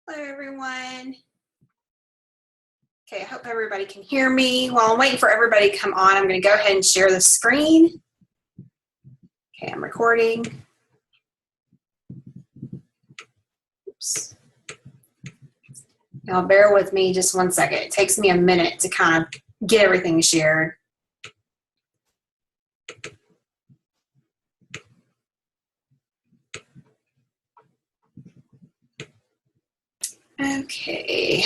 Hello, everyone. Okay, I hope everybody can hear me. While I'm waiting for everybody to come on, I'm going to go ahead and share the screen. Okay, I'm recording. Oops. Now, bear with me just one second. It takes me a minute to kind of get everything shared. Okay.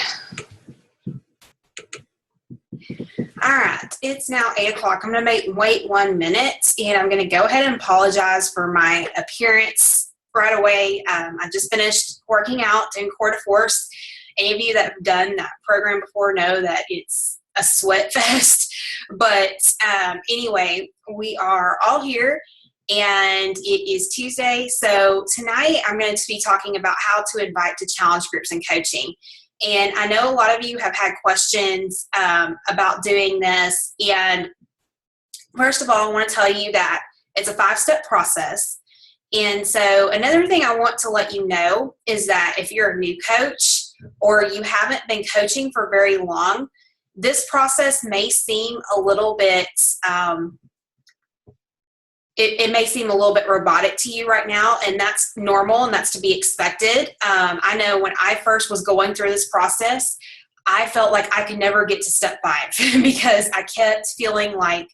All right, it's now 8 o'clock. I'm going to wait 1 minute, and I'm going to go ahead and apologize for my appearance right away. I just finished working out in Core de Force. Any of you that have done that program before know that it's a sweat fest. But anyway, we are all here, and it is Tuesday. So tonight I'm going to be talking about how to invite to challenge groups and coaching. And I know a lot of you have had questions about doing this. And first of all, I want to tell you that it's a 5-step process. And so another thing I want to let you know is that if you're a new coach or you haven't been coaching for very long, this process may seem a little bit it may seem a little bit robotic to you right now, and that's normal and that's to be expected. I know when I first was going through this process, I felt like I could never get to step 5 because I kept feeling like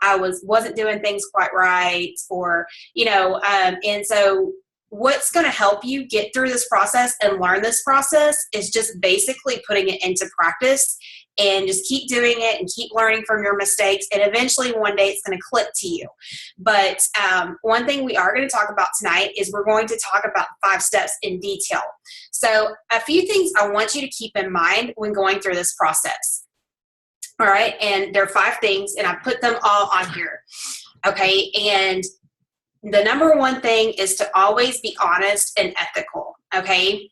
I wasn't doing things quite right, or, and so what's going to help you get through this process and learn this process is just basically putting it into practice and just keep doing it and keep learning from your mistakes. And eventually one day it's going to click to you. But one thing we are going to talk about tonight is we're going to talk about 5 steps in detail. So a few things I want you to keep in mind when going through this process. All right. And there are 5 things, and I put them all on here. Okay. And the number one thing is to always be honest and ethical. Okay.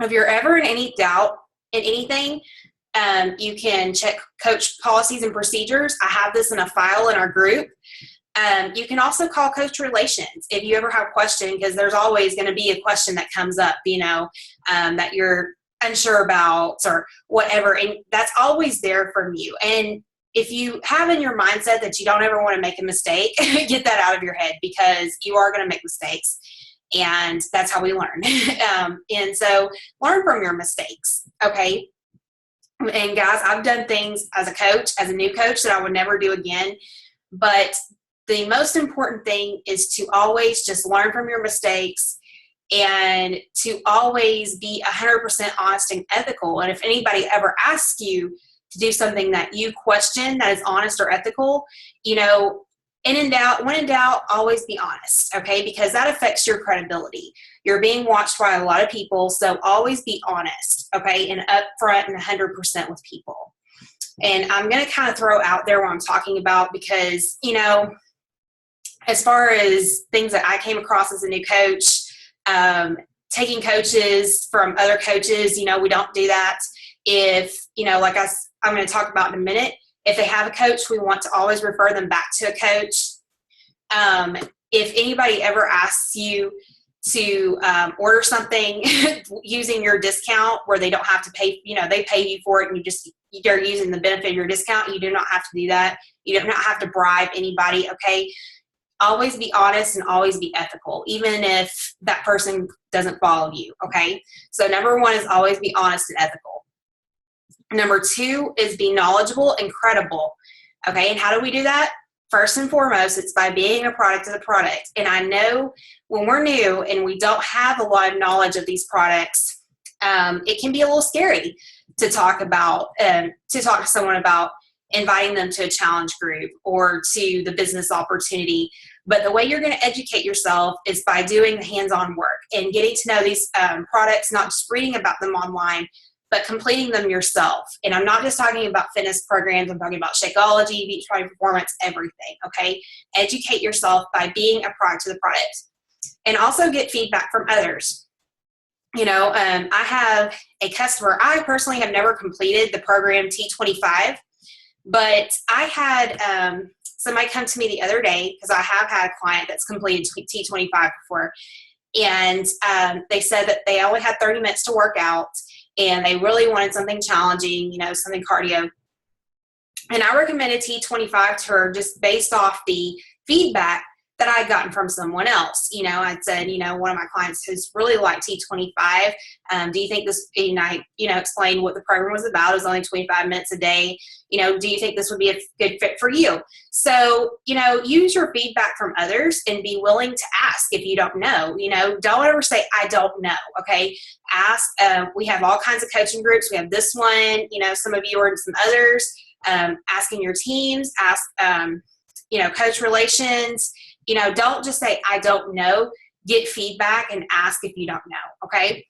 If you're ever in any doubt in anything, you can check coach policies and procedures. I have this in a file in our group. You can also call coach relations if you ever have a question, because there's always going to be a question that comes up, that you're unsure about or whatever. And that's always there from you. And if you have in your mindset that you don't ever want to make a mistake, get that out of your head, because you are going to make mistakes. And that's how we learn. And so learn from your mistakes. Okay. And guys, I've done things as a coach, as a new coach, that I would never do again. But the most important thing is to always just learn from your mistakes and to always be 100% honest and ethical. And if anybody ever asks you to do something that you question that is honest or ethical, when in doubt, always be honest, okay? Because that affects your credibility. You're being watched by a lot of people, so always be honest, okay? And upfront and 100% with people. And I'm going to kind of throw out there what I'm talking about, because, as far as things that I came across as a new coach, taking coaches from other coaches, we don't do that. If, I'm going to talk about in a minute, if they have a coach, we want to always refer them back to a coach. If anybody ever asks you to order something using your discount where they don't have to pay, they pay you for it and they're using the benefit of your discount, you do not have to do that. You do not have to bribe anybody, okay? Always be honest and always be ethical, even if that person doesn't follow you, okay? So number 1 is always be honest and ethical. Number 2 is be knowledgeable and credible, okay? And how do we do that? First and foremost, it's by being a product of the product. And I know when we're new and we don't have a lot of knowledge of these products, it can be a little scary to talk to someone about inviting them to a challenge group or to the business opportunity. But the way you're going to educate yourself is by doing the hands-on work and getting to know these products, not just reading about them online, but completing them yourself. And I'm not just talking about fitness programs. I'm talking about Shakeology, Beachbody Performance, everything, okay? Educate yourself by being a product of the product. And also get feedback from others. I have a customer. I personally have never completed the program T25, but I had somebody come to me the other day, because I have had a client that's completed T25 before. And they said that they only had 30 minutes to work out, and they really wanted something challenging, something cardio. And I recommended T25 to her just based off the feedback that I had gotten from someone else. I'd said, one of my clients who's really liked T25, do you think this, and I, explained what the program was about. It was only 25 minutes a day. Do you think this would be a good fit for you? So, use your feedback from others and be willing to ask if you don't know. Don't ever say, I don't know, okay? Ask. We have all kinds of coaching groups. We have this one, some of you are in some others. Asking your teams, ask, coach relations. Don't just say, I don't know. Get feedback and ask if you don't know, okay?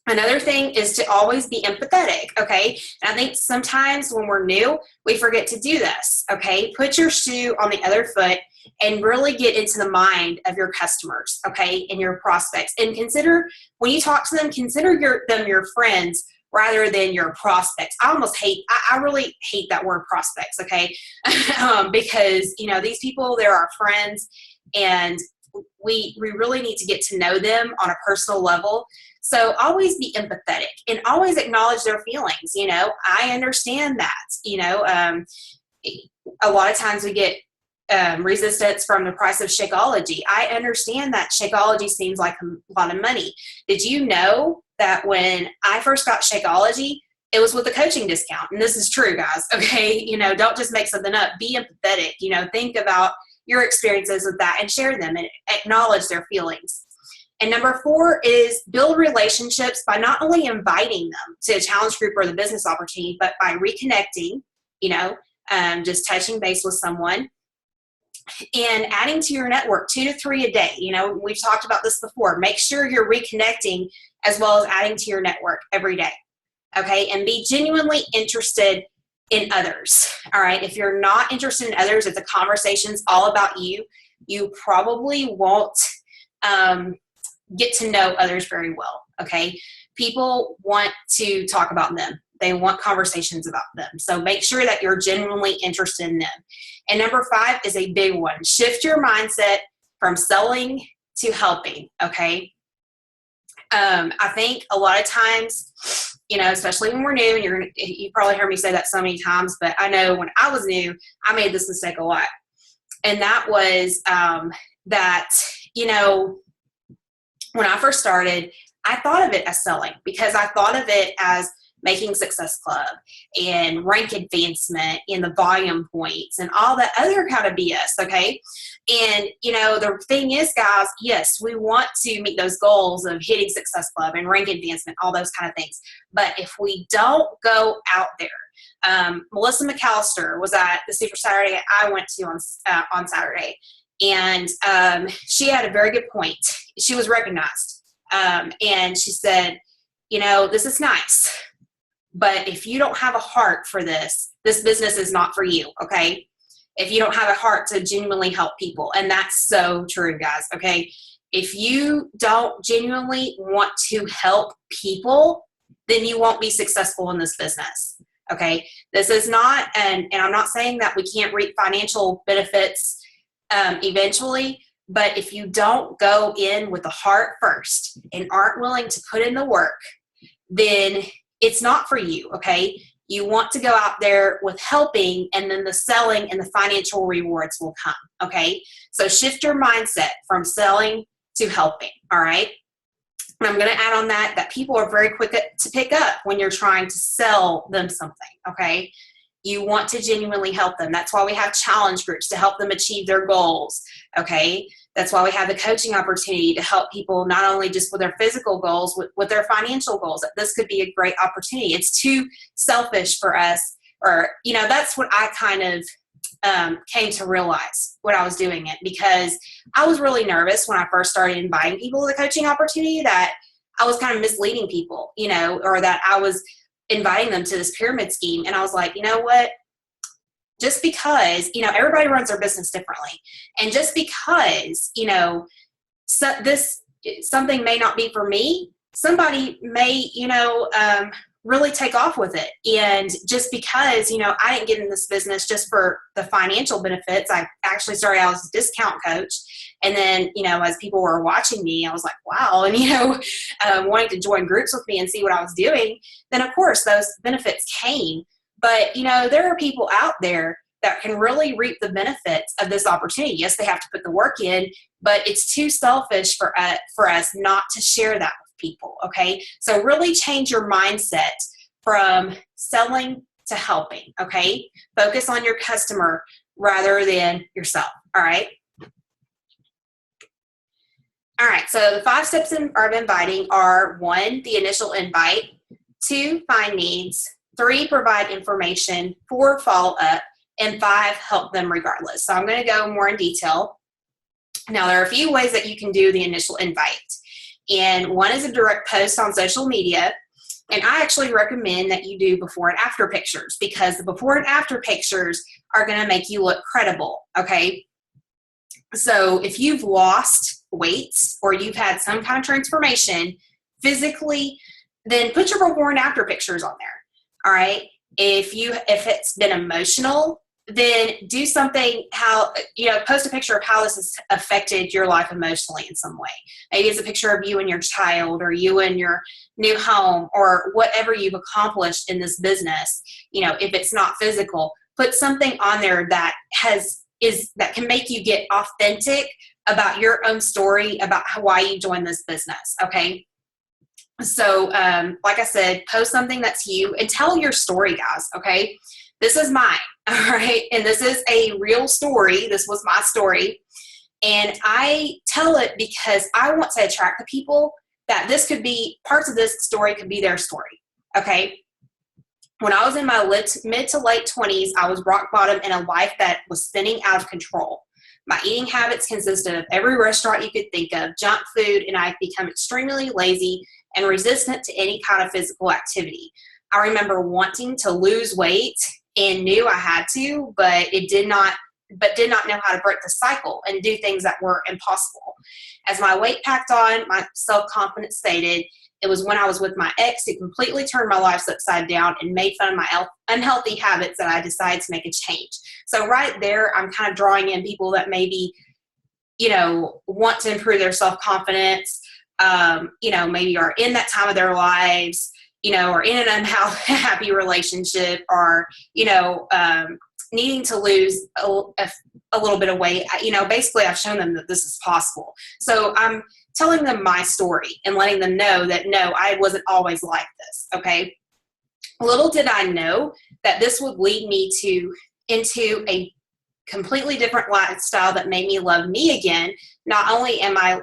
Another thing is to always be empathetic, okay? And I think sometimes when we're new, we forget to do this, okay? Put your shoe on the other foot and really get into the mind of your customers, okay, and your prospects. And consider, when you talk to them, consider them your friends rather than your prospects. I really hate that word prospects, okay? Because, these people, they're our friends, and we really need to get to know them on a personal level. So always be empathetic and always acknowledge their feelings. I understand that, a lot of times we get resistance from the price of Shakeology. I understand that Shakeology seems like a lot of money. Did you know that when I first got Shakeology, it was with a coaching discount? And this is true, guys, okay? Don't just make something up. Be empathetic. Think about your experiences with that and share them and acknowledge their feelings. And number 4 is build relationships by not only inviting them to a challenge group or the business opportunity, but by reconnecting, just touching base with someone and adding to your network 2 to 3 a day. We've talked about this before. Make sure you're reconnecting as well as adding to your network every day. Okay. And be genuinely interested in others. All right. If you're not interested in others, if the conversation's all about you, you probably won't get to know others very well. Okay. People want to talk about them. They want conversations about them. So make sure that you're genuinely interested in them. And number 5 is a big one. Shift your mindset from selling to helping, okay? I think a lot of times, especially when we're new, and you probably heard me say that so many times, but I know when I was new, I made this mistake a lot. And that was that, when I first started, I thought of it as selling because I thought of it as making Success Club and rank advancement and the volume points and all that other kind of BS, okay? And, the thing is, guys, yes, we want to meet those goals of hitting Success Club and rank advancement, all those kind of things. But if we don't go out there, Melissa McAllister was at the Super Saturday I went to on Saturday, and she had a very good point. She was recognized, and she said, this is nice, but if you don't have a heart for this business is not for you, okay? If you don't have a heart to genuinely help people, and that's so true, guys, okay? If you don't genuinely want to help people, then you won't be successful in this business, okay? This is not, and I'm not saying that we can't reap financial benefits eventually, but if you don't go in with the heart first and aren't willing to put in the work, then it's not for you, okay? You want to go out there with helping, and then the selling and the financial rewards will come, okay? So shift your mindset from selling to helping, all right? And I'm going to add on that people are very quick to pick up when you're trying to sell them something, okay? You want to genuinely help them. That's why we have challenge groups to help them achieve their goals, okay? That's why we have the coaching opportunity to help people not only just with their physical goals, with their financial goals. This could be a great opportunity. It's too selfish for us, or, that's what I kind of came to realize when I was doing it, because I was really nervous when I first started inviting people to the coaching opportunity that I was kind of misleading people, or that I was inviting them to this pyramid scheme. And I was like, you know what? Just because, everybody runs their business differently. And just because, something may not be for me, somebody may, really take off with it. And just because, I didn't get in this business just for the financial benefits. I actually started out as a discount coach. And then, as people were watching me, I was like, wow. And, wanting to join groups with me and see what I was doing, then of course those benefits came. But, there are people out there that can really reap the benefits of this opportunity. Yes, they have to put the work in, but it's too selfish for us not to share that with people, okay? So really change your mindset from selling to helping, okay? Focus on your customer rather than yourself, all right? All right, so the 5 steps of inviting are 1, the initial invite, 2, find needs, 3, provide information, 4, follow up, and 5, help them regardless. So I'm going to go more in detail. Now, there are a few ways that you can do the initial invite. And one is a direct post on social media. And I actually recommend that you do before and after pictures, because the before and after pictures are going to make you look credible, okay? So if you've lost weight or you've had some kind of transformation physically, then put your before and after pictures on there, all right? If it's been emotional, then do something post a picture of how this has affected your life emotionally in some way. Maybe it's a picture of you and your child, or you and your new home, or whatever you've accomplished in this business. If it's not physical, put something on there that that can make you get authentic about your own story, about why you joined this business, okay? So, like I said, post something that's you and tell your story, guys, okay? This is mine, all right? And this is a real story. This was my story. And I tell it because I want to attract the people that parts of this story could be their story, okay? When I was in my mid to late 20s, I was rock bottom in a life that was spinning out of control. My eating habits consisted of every restaurant you could think of, junk food, and I've become extremely lazy and resistant to any kind of physical activity. I remember wanting to lose weight and knew I had to, but did not know how to break the cycle and do things that were impossible. As my weight packed on, my self-confidence faded. It was when I was with my ex who completely turned my life upside down and made fun of my unhealthy habits that I decided to make a change. So right there, I'm kind of drawing in people that maybe, want to improve their self-confidence, maybe are in that time of their lives, or in an unhappy relationship, or, needing to lose a little bit of weight. Basically I've shown them that this is possible. So I'm telling them my story and letting them know that, no, I wasn't always like this, okay? Little did I know that this would lead me into a completely different lifestyle that made me love me again. Not only am I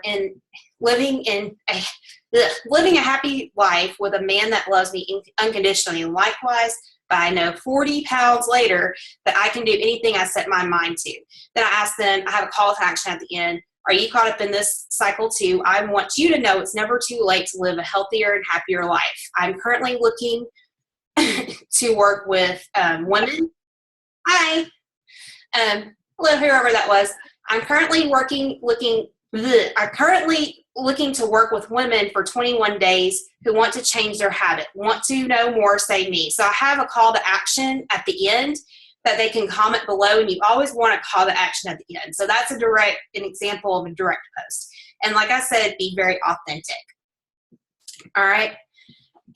living a happy life with a man that loves me unconditionally, likewise, but I know 40 pounds later that I can do anything I set my mind to. Then I ask them, I have a call to action at the end. Are you caught up in this cycle too? I want you to know it's never too late to live a healthier and happier life. I'm currently looking to work with women. Hi. Hello, whoever that was. I'm currently looking to work with women for 21 days who want to change their habit, want to know more, say me. So I have a call to action at the end that they can comment below, and you always want a call to action at the end. So that's an example of a direct post. And like I said, be very authentic. All right.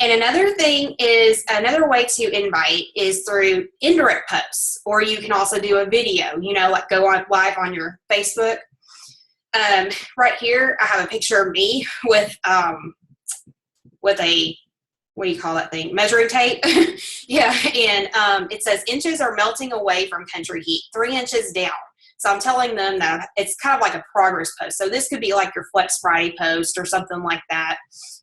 And another way to invite is through indirect posts, or you can also do a video, like go on live on your Facebook. Right here, I have a picture of me with a, what do you call that thing? Measuring tape. Yeah. And it says inches are melting away from country heat, 3 inches down. So I'm telling them that it's kind of like a progress post. So this could be like your Flex Friday post or something like that.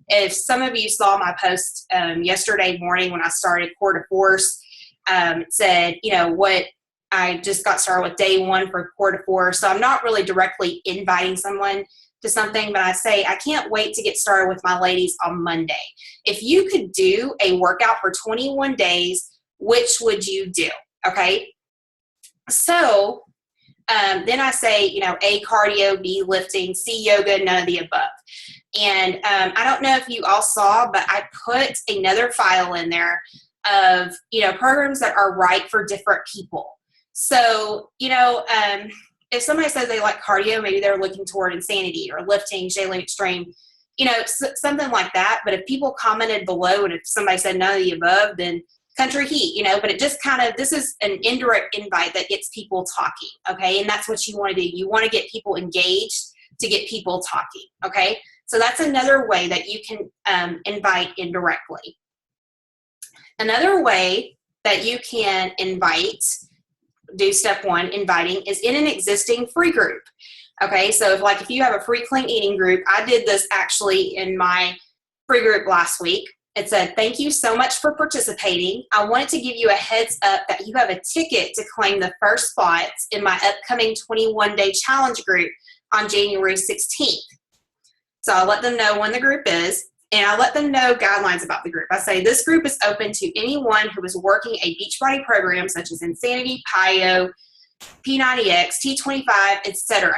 If some of you saw my post yesterday morning when I started Core to Force, it said, what I just got started with day 1 for Core to Force. So I'm not really directly inviting someone to something, but I say, I can't wait to get started with my ladies on Monday. If you could do a workout for 21 days, which would you do? Okay. So then I say, A, cardio, B, lifting, C, yoga, none of the above. And I don't know if you all saw, but I put another file in there of, programs that are right for different people. So, if somebody says they like cardio, maybe they're looking toward insanity or lifting, Shaolin Extreme, something like that. But if people commented below and if somebody said none of the above, then country heat, but it just this is an indirect invite that gets people talking, okay? And that's what you want to do. You want to get people engaged to get people talking, okay? So that's another way that you can invite indirectly. Another way that you can do step one, inviting, is in an existing free group. Okay, so if you have a free clean eating group, I did this actually in my free group last week. It said, thank you so much for participating. I wanted to give you a heads up that you have a ticket to claim the first spots in my upcoming 21-day challenge group on January 16th. So I'll let them know when the group is, and I'll let them know guidelines about the group. I say this group is open to anyone who is working a Beachbody program such as Insanity, PiYo, P90X, T25, etc.,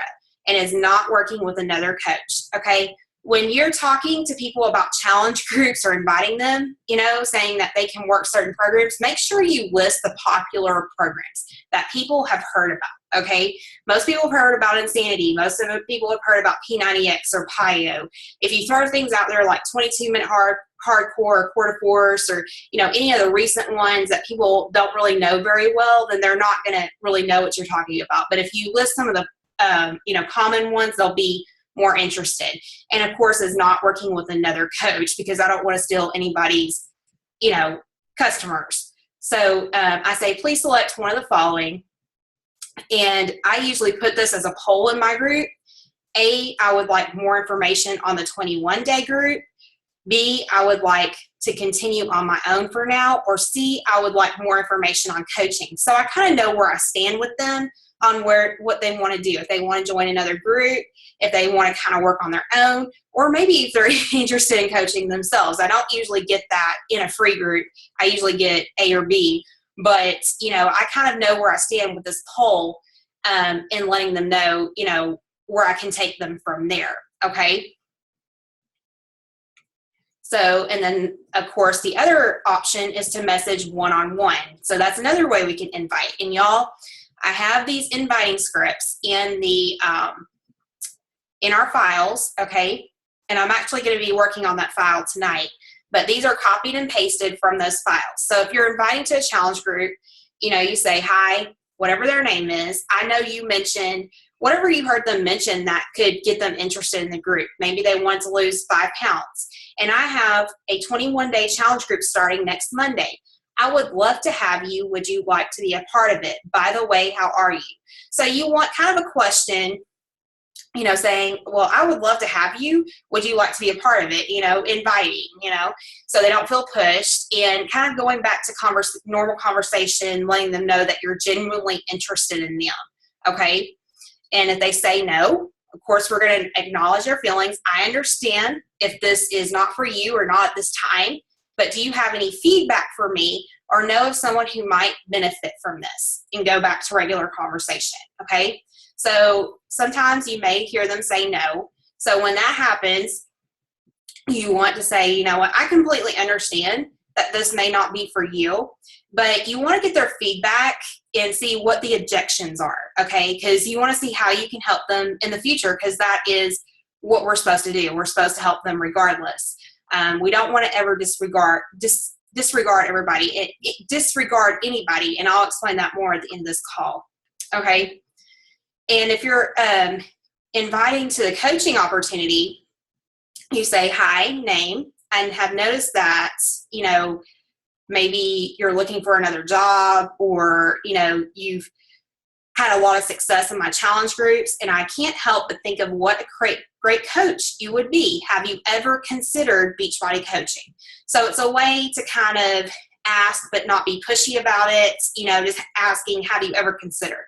and is not working with another coach, okay? When you're talking to people about challenge groups or inviting them, saying that they can work certain programs, make sure you list the popular programs that people have heard about, okay? Most people have heard about Insanity. Most of the people have heard about P90X or PiYo. If you throw things out there like 22-minute hardcore or quarter course or, any of the recent ones that people don't really know very well, then they're not going to really know what you're talking about. But if you list some of the, common ones, they'll be more interested. And of course, is not working with another coach, because I don't want to steal anybody's, customers. So I say, please select one of the following. And I usually put this as a poll in my group. A, I would like more information on the 21-day group. B, I would like to continue on my own for now. Or C, I would like more information on coaching. So I kind of know where I stand with them on what they want to do. If they want to join another group, if they want to kind of work on their own, or maybe if they're interested in coaching themselves. I don't usually get that in a free group. I usually get A or B. But, I kind of know where I stand with this poll and letting them know, where I can take them from there, okay? So, and then, of course, the other option is to message one-on-one. So that's another way we can invite. And y'all, I have these inviting scripts in the in our files, okay? And I'm actually going to be working on that file tonight. But these are copied and pasted from those files. So if you're inviting to a challenge group, you say, hi, whatever their name is. I know you mentioned whatever you heard them mention that could get them interested in the group. Maybe they want to lose 5 pounds. And I have a 21-day challenge group starting next Monday. I would love to have you. Would you like to be a part of it? By the way, how are you? So you want kind of a question, saying, well, I would love to have you. Would you like to be a part of it? Inviting, so they don't feel pushed, and kind of going back to normal conversation, letting them know that you're genuinely interested in them, okay? And if they say no, of course, we're going to acknowledge their feelings. I understand if this is not for you or not at this time, but do you have any feedback for me or know of someone who might benefit from this? And go back to regular conversation, okay? So sometimes you may hear them say no. So when that happens, you want to say, you know what, I completely understand that this may not be for you, but you want to get their feedback and see what the objections are, okay? Because you want to see how you can help them in the future, because that is what we're supposed to do. We're supposed to help them regardless. We don't want to ever disregard everybody, disregard anybody, and I'll explain that more at the end of this call, okay? And if you're inviting to the coaching opportunity, you say, hi, name, and have noticed that, maybe you're looking for another job, or, you've had a lot of success in my challenge groups, and I can't help but think of what a great coach you would be. Have you ever considered Beachbody coaching? So it's a way to kind of ask but not be pushy about it, just asking, have you ever considered?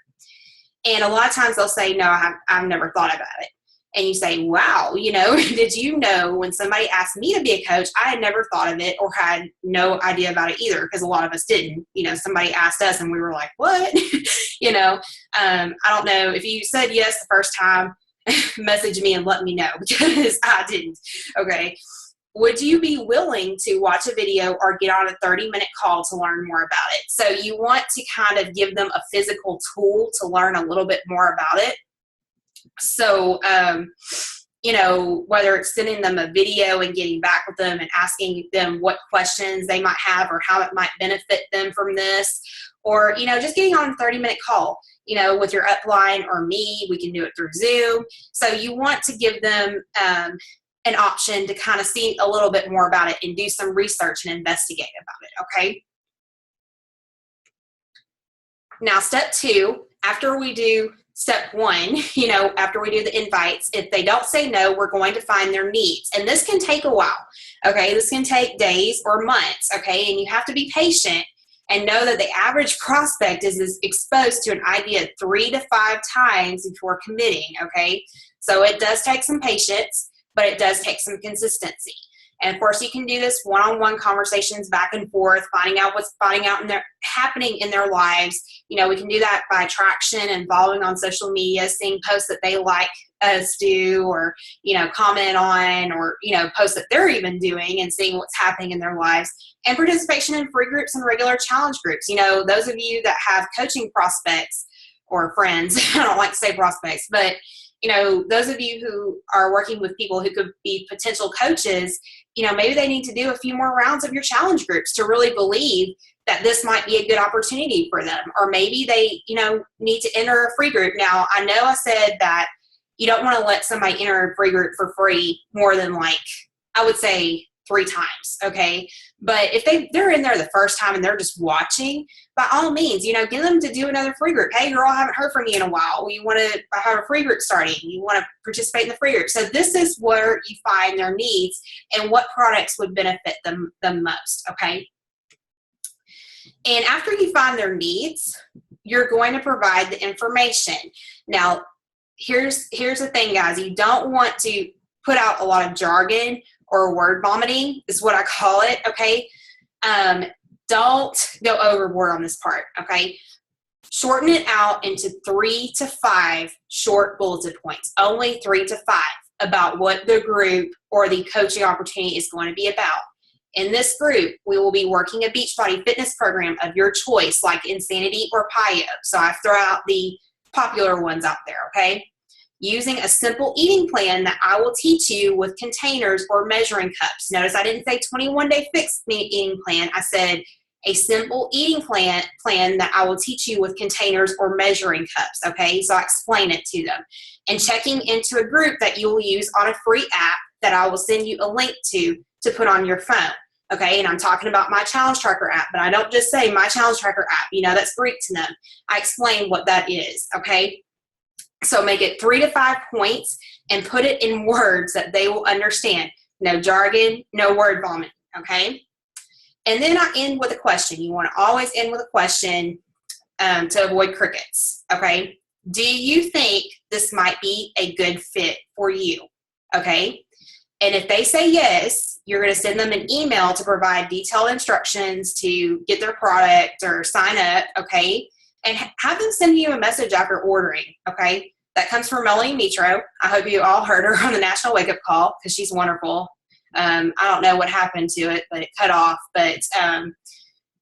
And a lot of times they'll say, no, I've never thought about it. And you say, wow, did you know when somebody asked me to be a coach, I had never thought of it or had no idea about it either, because a lot of us didn't. Somebody asked us and we were like, what? I don't know. If you said yes the first time, message me and let me know, because I didn't. Okay. would you be willing to watch a video or get on a 30-minute call to learn more about it? So you want to kind of give them a physical tool to learn a little bit more about it. So, you know, whether it's sending them a video and getting back with them and asking them what questions they might have or how it might benefit them from this, or, you know, just getting on a 30-minute call, you know, with your upline or me. We can do it through Zoom. So you want to give them an option to kind of see a little bit more about it and do some research and investigate about it, okay? Now, step 2, after we do step 1, you know, after we do the invites, if they don't say no, we're going to find their needs. And this can take a while, okay? This can take days or months, okay? And you have to be patient and know that the average prospect is exposed to an idea 3 to 5 times before committing, okay? So it does take some patience, but it does take some consistency. And of course, you can do this one-on-one conversations back and forth, finding out what's happening in their lives. You know, we can do that by traction and following on social media, seeing posts that they like us do, or, you know, comment on, or, you know, posts that they're even doing, and seeing what's happening in their lives. And participation in free groups and regular challenge groups. You know, those of you that have coaching prospects or friends, I don't like to say prospects, but, you know, those of you who are working with people who could be potential coaches, you know, maybe they need to do a few more rounds of your challenge groups to really believe that this might be a good opportunity for them. Or maybe they, you know, need to enter a free group. Now, I know I said that you don't want to let somebody enter a free group for free more than, like, I would say 3 times, okay? But if they're in there the first time and they're just watching, by all means, you know, get them to do another free group. Hey, girl, I haven't heard from you in a while. You want to have a free group starting. You want to participate in the free group. So this is where you find their needs and what products would benefit them the most, okay? And after you find their needs, you're going to provide the information. Now, here's the thing, guys. You don't want to put out a lot of jargon or word vomiting is what I call it, okay? Don't go overboard on this part, okay? Shorten it out into 3 to 5 short bulleted points, only 3 to 5, about what the group or the coaching opportunity is going to be about. In this group, we will be working a Beachbody fitness program of your choice, like Insanity or PiYo. So I throw out the popular ones out there, okay? Using a simple eating plan that I will teach you with containers or measuring cups. Notice I didn't say 21-day fixed eating plan. I said a simple eating plan that I will teach you with containers or measuring cups, okay? So I explain it to them. And checking into a group that you will use on a free app that I will send you a link to put on your phone, okay? And I'm talking about my Challenge Tracker app, but I don't just say my Challenge Tracker app. You know, that's Greek to them. I explain what that is, okay? So make it 3 to 5 points and put it in words that they will understand. No jargon, no word vomit, okay? And then I end with a question. You want to always end with a question to avoid crickets, okay? Do you think this might be a good fit for you, okay? And if they say yes, you're going to send them an email to provide detailed instructions to get their product or sign up, okay? And have them send you a message after ordering, okay? That comes from Melanie Mitro. I hope you all heard her on the National Wake Up Call, because she's wonderful. I don't know what happened to it, but it cut off. But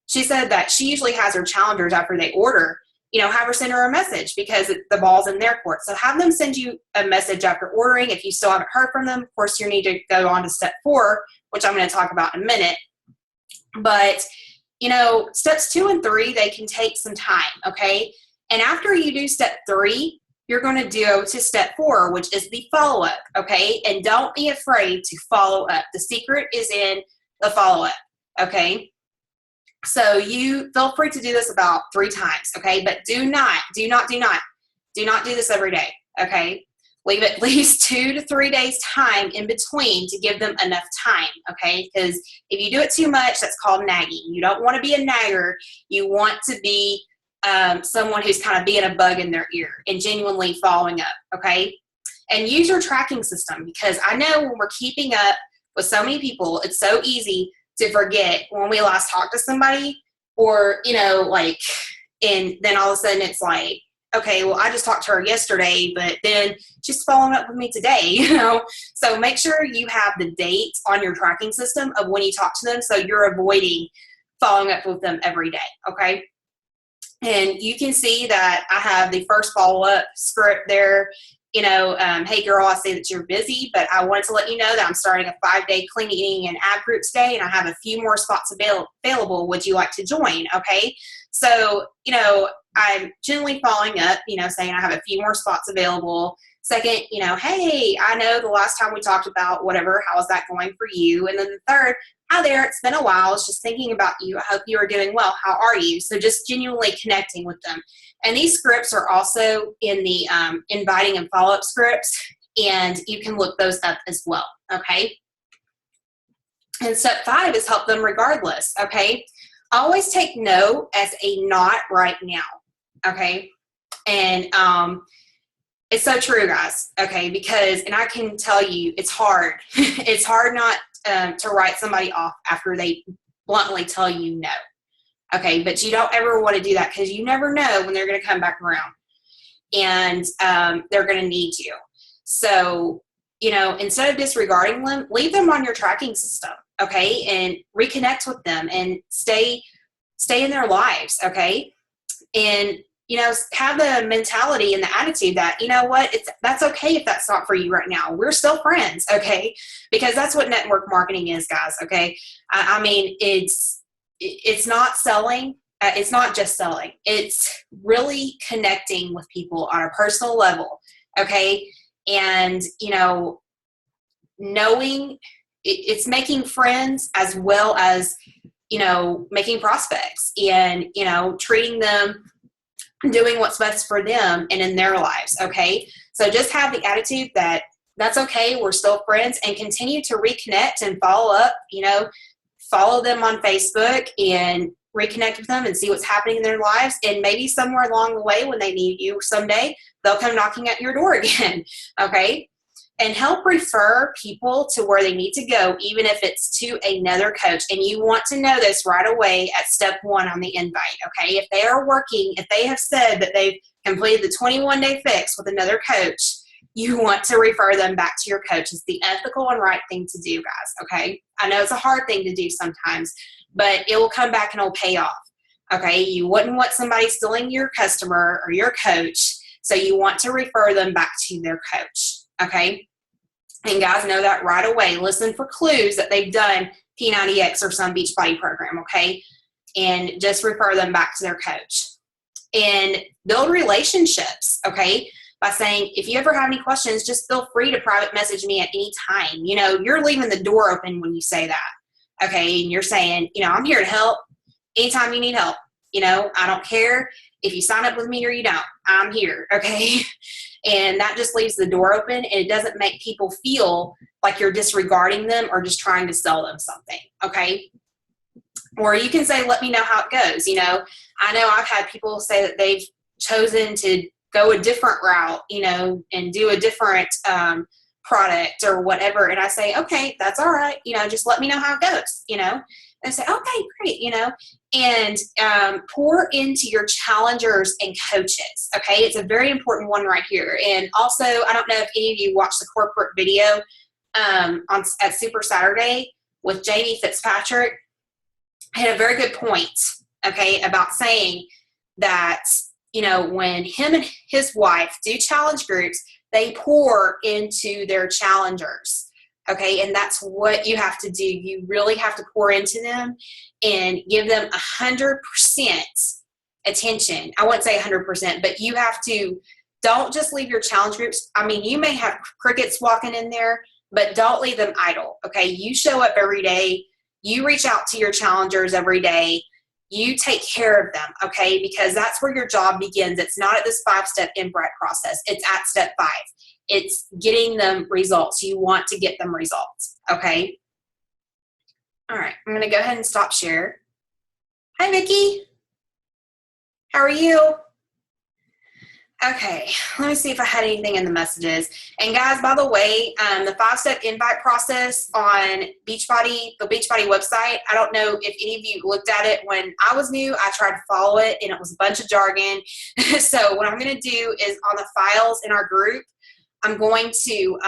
she said that she usually has her challengers after they order, you know, have her send her a message, because the ball's in their court. So have them send you a message after ordering. If you still haven't heard from them, of course, you need to go on to step 4, which I'm going to talk about in a minute. But, you know, steps 2 and 3, they can take some time, okay? And after you do step 3, you're going to go to step 4, which is the follow-up, okay? And don't be afraid to follow up. The secret is in the follow-up, okay? So you feel free to do this about 3 times, okay? But do not do this every day, okay? Leave at least 2 to 3 days time in between to give them enough time, okay? Because if you do it too much, that's called nagging. You don't want to be a nagger. You want to be someone who's kind of being a bug in their ear and genuinely following up, okay? And use your tracking system, because I know when we're keeping up with so many people, it's so easy to forget when we last talked to somebody, or, you know, like, and then all of a sudden it's like, okay, well, I just talked to her yesterday, but then she's following up with me today, you know? So make sure you have the date on your tracking system of when you talk to them, so you're avoiding following up with them every day, okay? And you can see that I have the first follow-up script there. You know, hey girl, I see that you're busy, but I wanted to let you know that I'm starting a 5-day clean eating and ab group today, and I have a few more spots available. Would you like to join? Okay. So, you know, I'm generally following up, you know, saying I have a few more spots available. Second, you know, hey, I know the last time we talked about whatever, how is that going for you? And then the third, hi there, it's been a while. I was just thinking about you. I hope you are doing well. How are you? So just genuinely connecting with them. And these scripts are also in the inviting and follow-up scripts, and you can look those up as well, okay? And step 5 is help them regardless, okay? Always take no as a not right now, okay? And it's so true, guys, okay? Because, and I can tell you, it's hard. It's hard not to write somebody off after they bluntly tell you no. Okay, but you don't ever want to do that because you never know when they're going to come back around and they're going to need you. So, you know, instead of disregarding them, leave them on your tracking system, okay, and reconnect with them and stay in their lives, okay, and you know, have the mentality and the attitude that, you know what, that's okay if that's not for you right now. We're still friends, okay, because that's what network marketing is, guys. Okay, I mean, it's not selling. It's not just selling. It's really connecting with people on a personal level, okay? And, you know, knowing it's making friends as well as, you know, making prospects and, you know, treating them, doing what's best for them and in their lives, okay? So just have the attitude that that's okay, we're still friends, and continue to reconnect and follow up, you know, follow them on Facebook and reconnect with them and see what's happening in their lives. And maybe somewhere along the way when they need you someday, they'll come knocking at your door again, okay? And help refer people to where they need to go, even if it's to another coach. And you want to know this right away at step 1 on the invite, okay? If they are working, if they have said that they've completed the 21-day fix with another coach, you want to refer them back to your coach. It's the ethical and right thing to do, guys, okay? I know it's a hard thing to do sometimes, but it will come back and it'll pay off, okay? You wouldn't want somebody stealing your customer or your coach, so you want to refer them back to their coach, okay? And guys, know that right away. Listen for clues that they've done P90X or some Beachbody program, okay? And just refer them back to their coach. And build relationships, okay? By saying, if you ever have any questions, just feel free to private message me at any time. You know, you're leaving the door open when you say that, okay? And you're saying, you know, I'm here to help anytime you need help. You know, I don't care if you sign up with me or you don't. I'm here, okay? And that just leaves the door open, and it doesn't make people feel like you're disregarding them or just trying to sell them something, okay? Or you can say, let me know how it goes. You know, I know I've had people say that they've chosen to go a different route, you know, and do a different product or whatever. And I say, okay, that's all right. You know, just let me know how it goes, you know. And I say, okay, great, you know. And pour into your challengers and coaches, okay? It's a very important one right here. And also, I don't know if any of you watched the corporate video at Super Saturday with Jamie Fitzpatrick. I had a very good point, okay, about saying that, you know, when him and his wife do challenge groups, they pour into their challengers, okay? And that's what you have to do. You really have to pour into them and give them 100% attention. I wouldn't say 100%, but you have to, don't just leave your challenge groups. I mean, you may have crickets walking in there, but don't leave them idle, okay? You show up every day. You reach out to your challengers every day. You take care of them, okay? Because that's where your job begins. It's not at this 5-step invite process. It's at step 5. It's getting them results. You want to get them results, okay? All right, I'm going to go ahead and stop share. Hi, Vicki. How are you? Okay, let me see if I had anything in the messages. And guys, by the way, the 5-step invite process on Beachbody, the Beachbody website, I don't know if any of you looked at it when I was new. I tried to follow it and it was a bunch of jargon. So what I'm going to do is on the files in our group, I'm going to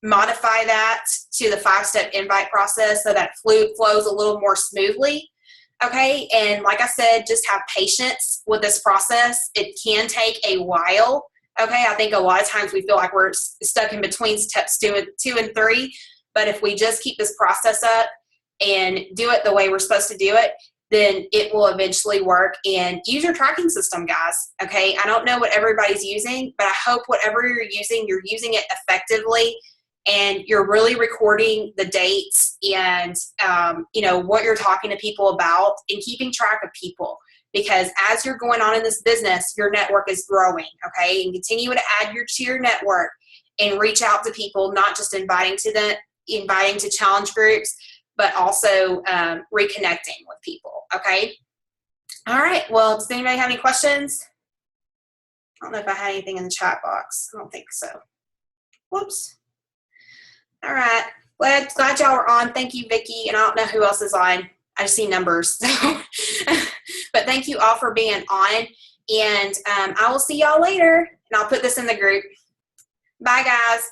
modify that to the 5-step invite process so that flows a little more smoothly. Okay, and like I said, just have patience with this process. It can take a while. Okay, I think a lot of times we feel like we're stuck in between steps two and three, but if we just keep this process up and do it the way we're supposed to do it, then it will eventually work. And use your tracking system, guys. Okay, I don't know what everybody's using, but I hope whatever you're using it effectively, and you're really recording the dates and what you're talking to people about and keeping track of people, because as you're going on in this business, your network is growing. Okay, and continue to add to your network and reach out to people, not just inviting to challenge groups, but also reconnecting with people. Okay, all right, well, does anybody have any questions? I don't know if I had anything in the chat box. I don't think so. Whoops. All right. Glad y'all were on. Thank you, Vicki. And I don't know who else is on. I see numbers. But thank you all for being on. And I will see y'all later. And I'll put this in the group. Bye, guys.